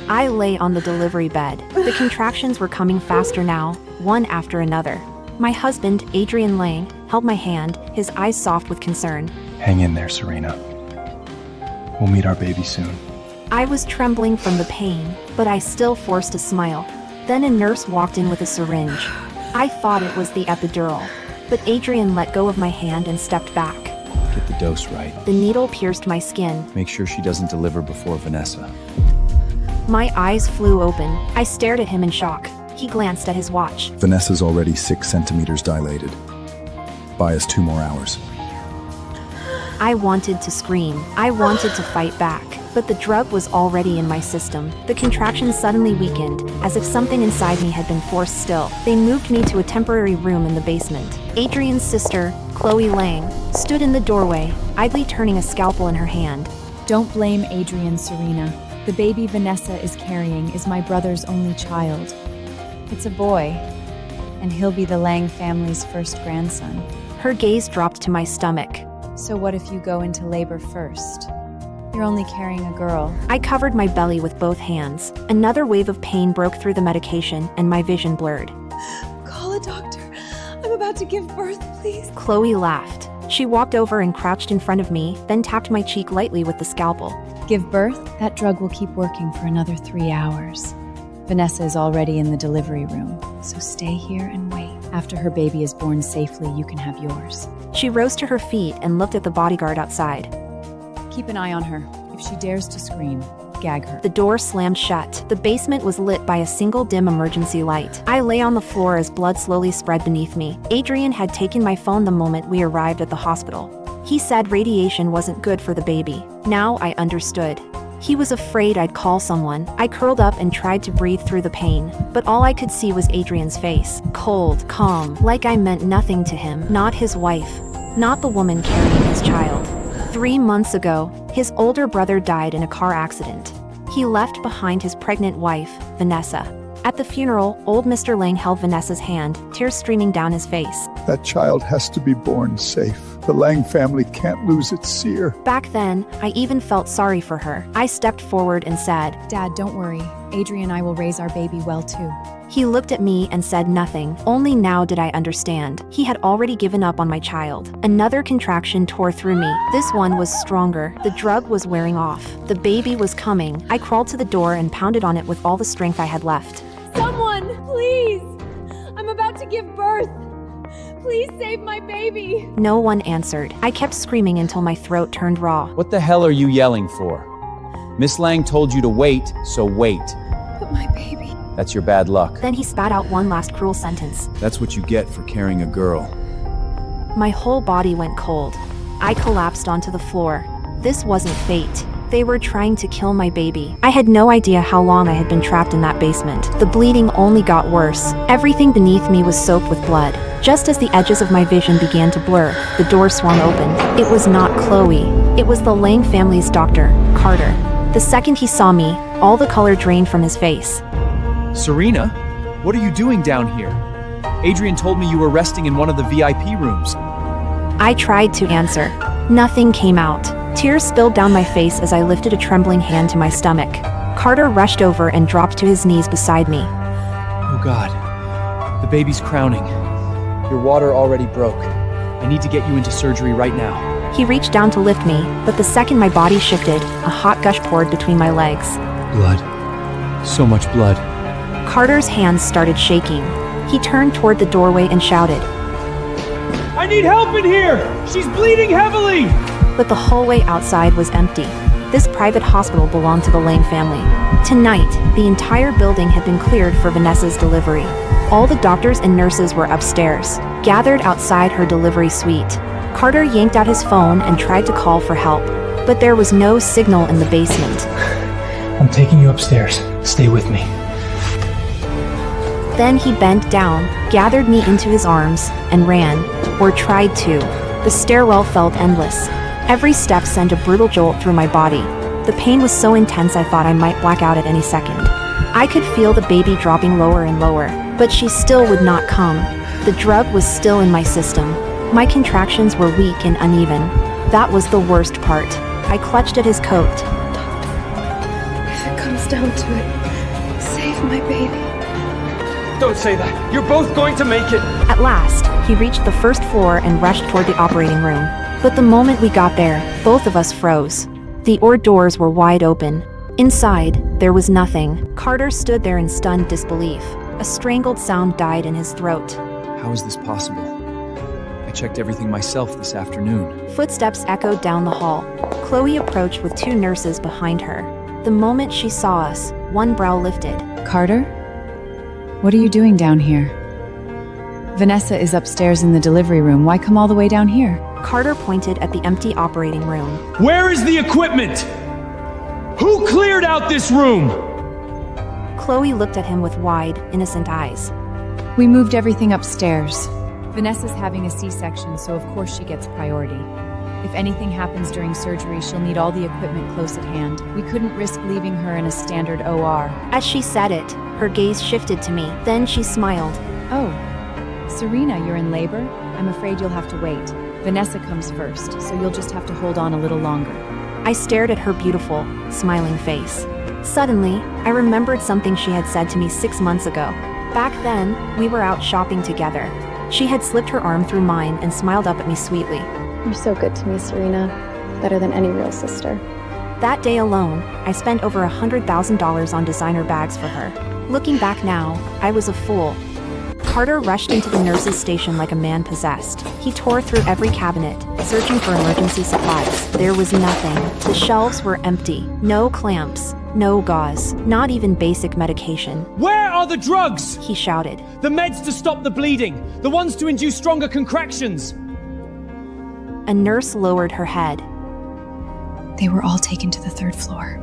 I lay on the delivery bed. The contractions were coming faster now, one after another. My husband, Adrian Lang, held my hand, his eyes soft with concern. Hang in there, Serena. We'll meet our baby soon. I was trembling from the pain, but I still forced a smile. Then a nurse walked in with a syringe. I thought it was the epidural, but Adrian let go of my hand and stepped back. Get the dose right. The needle pierced my skin. Make sure she doesn't deliver before Vanessa. My eyes flew open. I stared at him in shock. He glanced at his watch. Vanessa's already 6 centimeters dilated. Buy us 2 more hours. I wanted to scream. I wanted to fight back, but the drug was already in my system. The contractions suddenly weakened, as if something inside me had been forced still. They moved me to a temporary room in the basement. Adrian's sister, Chloe Lang, stood in the doorway, idly turning a scalpel in her hand. Don't blame Adrian, Serena. The baby Vanessa is carrying is my brother's only child. It's a boy, and he'll be the Lang family's first grandson. Her gaze dropped to my stomach. So what if you go into labor first? You're only carrying a girl. I covered my belly with both hands. Another wave of pain broke through the medication, and my vision blurred. Call a doctor. I'm about to give birth, please. Chloe laughed. She walked over and crouched in front of me, then tapped my cheek lightly with the scalpel. Give birth? That drug will keep working for another 3 hours. Vanessa is already in the delivery room, so stay here and wait. After her baby is born safely, you can have yours. She rose to her feet and looked at the bodyguard outside. Keep an eye on her. If she dares to scream, gag her. The door slammed shut. The basement was lit by a single dim emergency light. I lay on the floor as blood slowly spread beneath me. Adrian had taken my phone the moment we arrived at the hospital. He said radiation wasn't good for the baby. Now I understood. He was afraid I'd call someone. I curled up and tried to breathe through the pain, but all I could see was Adrian's face. Cold, calm, like I meant nothing to him. Not his wife. Not the woman carrying his child. 3 months ago, his older brother died in a car accident. He left behind his pregnant wife, Vanessa. At the funeral, old Mr. Lang held Vanessa's hand, tears streaming down his face. That child has to be born safe. The Lang family can't lose its seer. Back then, I even felt sorry for her. I stepped forward and said, Dad, don't worry. Adrian and I will raise our baby well too. He looked at me and said nothing. Only now did I understand. He had already given up on my child. Another contraction tore through me. This one was stronger. The drug was wearing off. The baby was coming. I crawled to the door and pounded on it with all the strength I had left. Someone, please! I'm about to give birth. Please save my baby. No one answered. I kept screaming until my throat turned raw. What the hell are you yelling for? Miss Lang told you to wait, so wait. But my baby. That's your bad luck. Then he spat out one last cruel sentence. That's what you get for carrying a girl. My whole body went cold. I collapsed onto the floor. This wasn't fate. They were trying to kill my baby. I had no idea how long I had been trapped in that basement. The bleeding only got worse. Everything beneath me was soaked with blood. Just as the edges of my vision began to blur, the door swung open. It was not Chloe. It was the Lang family's doctor, Carter. The second he saw me, all the color drained from his face. Serena, what are you doing down here? Adrian told me you were resting in one of the VIP rooms. I tried to answer. Nothing came out. Tears spilled down my face as I lifted a trembling hand to my stomach. Carter rushed over and dropped to his knees beside me. Oh God, the baby's crowning. Your water already broke. I need to get you into surgery right now. He reached down to lift me, but the second my body shifted, a hot gush poured between my legs. Blood. So much blood. Carter's hands started shaking. He turned toward the doorway and shouted. I need help in here! She's bleeding heavily! But the hallway outside was empty. This private hospital belonged to the Lang family. Tonight, the entire building had been cleared for Vanessa's delivery. All the doctors and nurses were upstairs, gathered outside her delivery suite. Carter yanked out his phone and tried to call for help, but there was no signal in the basement. I'm taking you upstairs. Stay with me. Then he bent down, gathered me into his arms, and ran, or tried to. The stairwell felt endless. Every step sent a brutal jolt through my body. The pain was so intense I thought I might black out at any second. I could feel the baby dropping lower and lower, but she still would not come. The drug was still in my system. My contractions were weak and uneven. That was the worst part. I clutched at his coat. If it comes don't do it. Save my baby. Don't say that. You're both going to make it. At last, he reached the first floor and rushed toward the operating room. But the moment we got there, both of us froze. The doors were wide open. Inside, there was nothing. Carter stood there in stunned disbelief. A strangled sound died in his throat. How is this possible? I checked everything myself this afternoon. Footsteps echoed down the hall. Chloe approached with 2 nurses behind her. The moment she saw us, one brow lifted. Carter? What are you doing down here? Vanessa is upstairs in the delivery room. Why come all the way down here? Carter pointed at the empty operating room. Where is the equipment? Who cleared out this room? Chloe looked at him with wide, innocent eyes. We moved everything upstairs. Vanessa's having a C-section, so of course she gets priority. If anything happens during surgery, she'll need all the equipment close at hand. We couldn't risk leaving her in a standard OR. As she said it, her gaze shifted to me. Then she smiled. Oh, Serena, you're in labor? I'm afraid you'll have to wait. Vanessa comes first, so you'll just have to hold on a little longer. I stared at her beautiful, smiling face. Suddenly, I remembered something she had said to me 6 months ago. Back then, we were out shopping together. She had slipped her arm through mine and smiled up at me sweetly. You're so good to me, Serena. Better than any real sister. That day alone, I spent over $100,000 on designer bags for her. Looking back now, I was a fool. Carter rushed into the nurse's station like a man possessed. He tore through every cabinet, searching for emergency supplies. There was nothing. The shelves were empty. No clamps, no gauze, not even basic medication. Where are the drugs? He shouted. The meds to stop the bleeding. The ones to induce stronger contractions. A nurse lowered her head. They were all taken to the 3rd floor.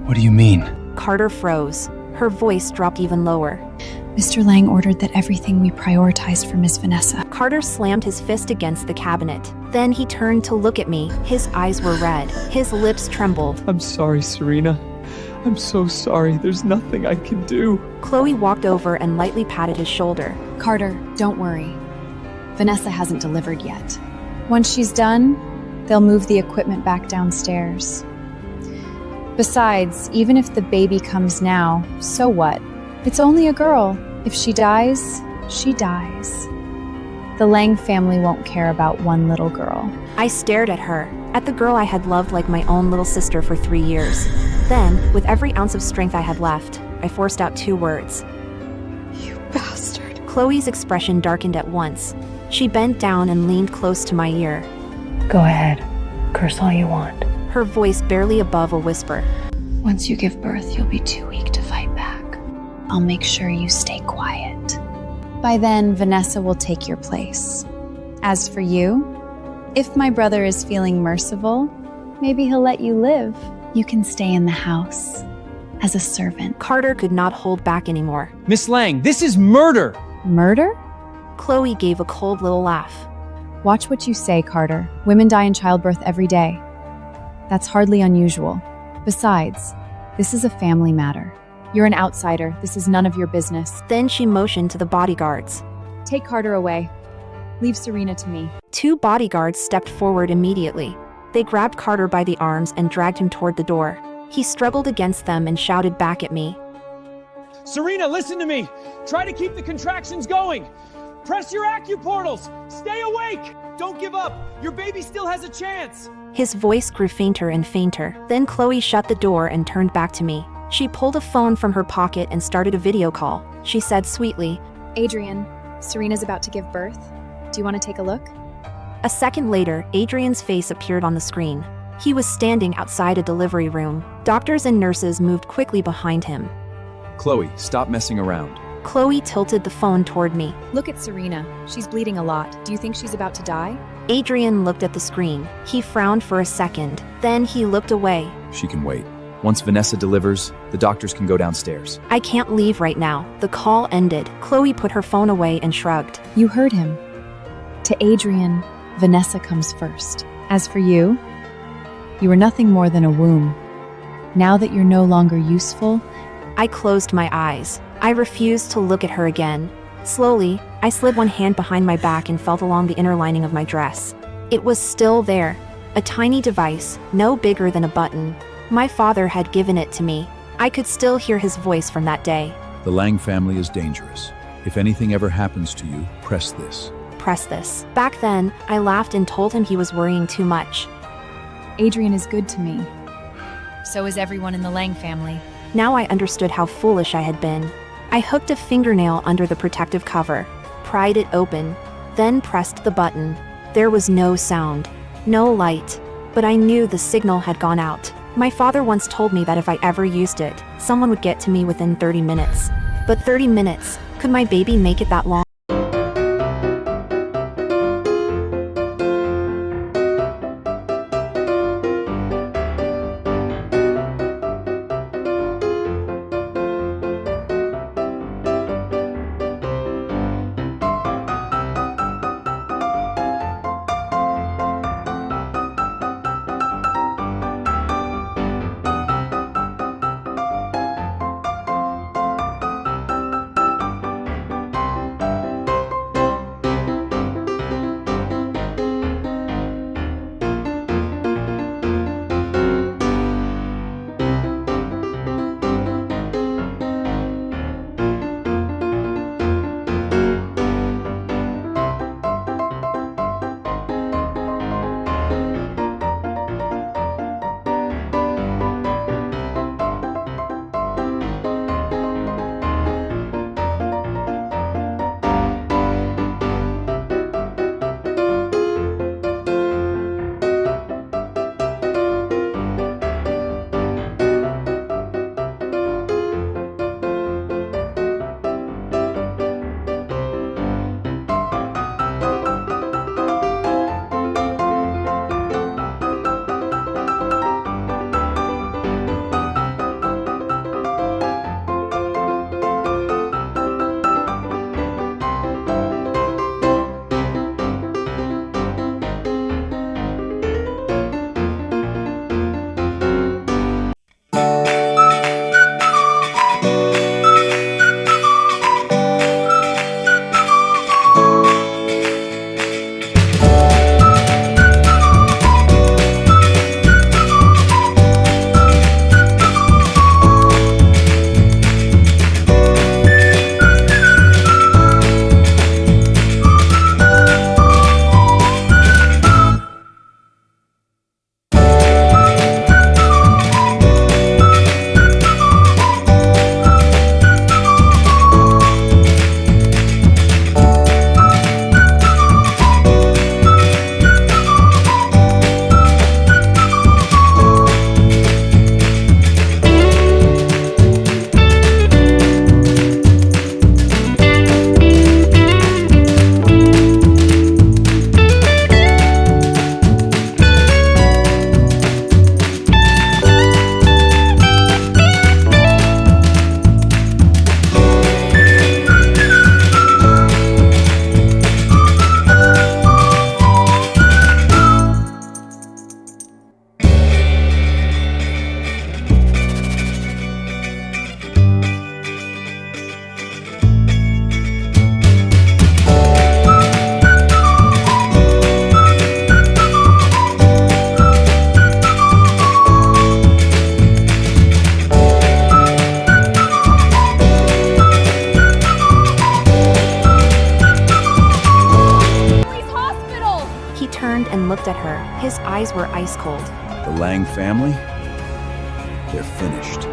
What do you mean? Carter froze. Her voice dropped even lower. Mr. Lang ordered that everything we prioritized for Miss Vanessa. Carter slammed his fist against the cabinet. Then he turned to look at me. His eyes were red. His lips trembled. I'm sorry, Serena. I'm so sorry. There's nothing I can do. Chloe walked over and lightly patted his shoulder. Carter, don't worry. Vanessa hasn't delivered yet. Once she's done, they'll move the equipment back downstairs. Besides, even if the baby comes now, so what? It's only a girl. If she dies, she dies. The Lang family won't care about one little girl. I stared at her, at the girl I had loved like my own little sister for 3 years. Then, with every ounce of strength I had left, I forced out 2 words. You bastard. Chloe's expression darkened at once. She bent down and leaned close to my ear. Go ahead. Curse all you want. Her voice barely above a whisper. Once you give birth, you'll be too weak to fight back. I'll make sure you stay quiet. By then, Vanessa will take your place. As for you, if my brother is feeling merciful, maybe he'll let you live. You can stay in the house as a servant. Carter could not hold back anymore. Miss Lang, this is murder! Murder? Chloe gave a cold little laugh. Watch what you say, Carter. Women die in childbirth every day. That's hardly unusual. Besides, this is a family matter. You're an outsider. This is none of your business. Then she motioned to the bodyguards. Take Carter away. Leave Serena to me. 2 bodyguards stepped forward immediately. They grabbed Carter by the arms and dragged him toward the door. He struggled against them and shouted back at me. Serena, listen to me. Try to keep the contractions going. Press your acuportals. Stay awake. Don't give up. Your baby still has a chance. His voice grew fainter and fainter. Then Chloe shut the door and turned back to me. She pulled a phone from her pocket and started a video call. She said sweetly, Adrian, Serena's about to give birth. Do you want to take a look? A second later, Adrian's face appeared on the screen. He was standing outside a delivery room. Doctors and nurses moved quickly behind him. Chloe, stop messing around. Chloe tilted the phone toward me. Look at Serena. She's bleeding a lot. Do you think she's about to die? Adrian looked at the screen. He frowned for a second. Then he looked away. She can wait. Once Vanessa delivers, the doctors can go downstairs. I can't leave right now. The call ended. Chloe put her phone away and shrugged. You heard him. To Adrian, Vanessa comes first. As for you, you are nothing more than a womb. Now that you're no longer useful, I closed my eyes. I refused to look at her again. Slowly, I slid one hand behind my back and felt along the inner lining of my dress. It was still there. A tiny device, no bigger than a button. My father had given it to me. I could still hear his voice from that day. The Lang family is dangerous. If anything ever happens to you, press this. Press this. Back then, I laughed and told him he was worrying too much. Adrian is good to me. So is everyone in the Lang family. Now I understood how foolish I had been. I hooked a fingernail under the protective cover, pried it open, then pressed the button. There was no sound, no light, but I knew the signal had gone out. My father once told me that if I ever used it, someone would get to me within 30 minutes. But 30 minutes, could my baby make it that long? looked at her. His eyes were ice cold. The Lang family? They're finished.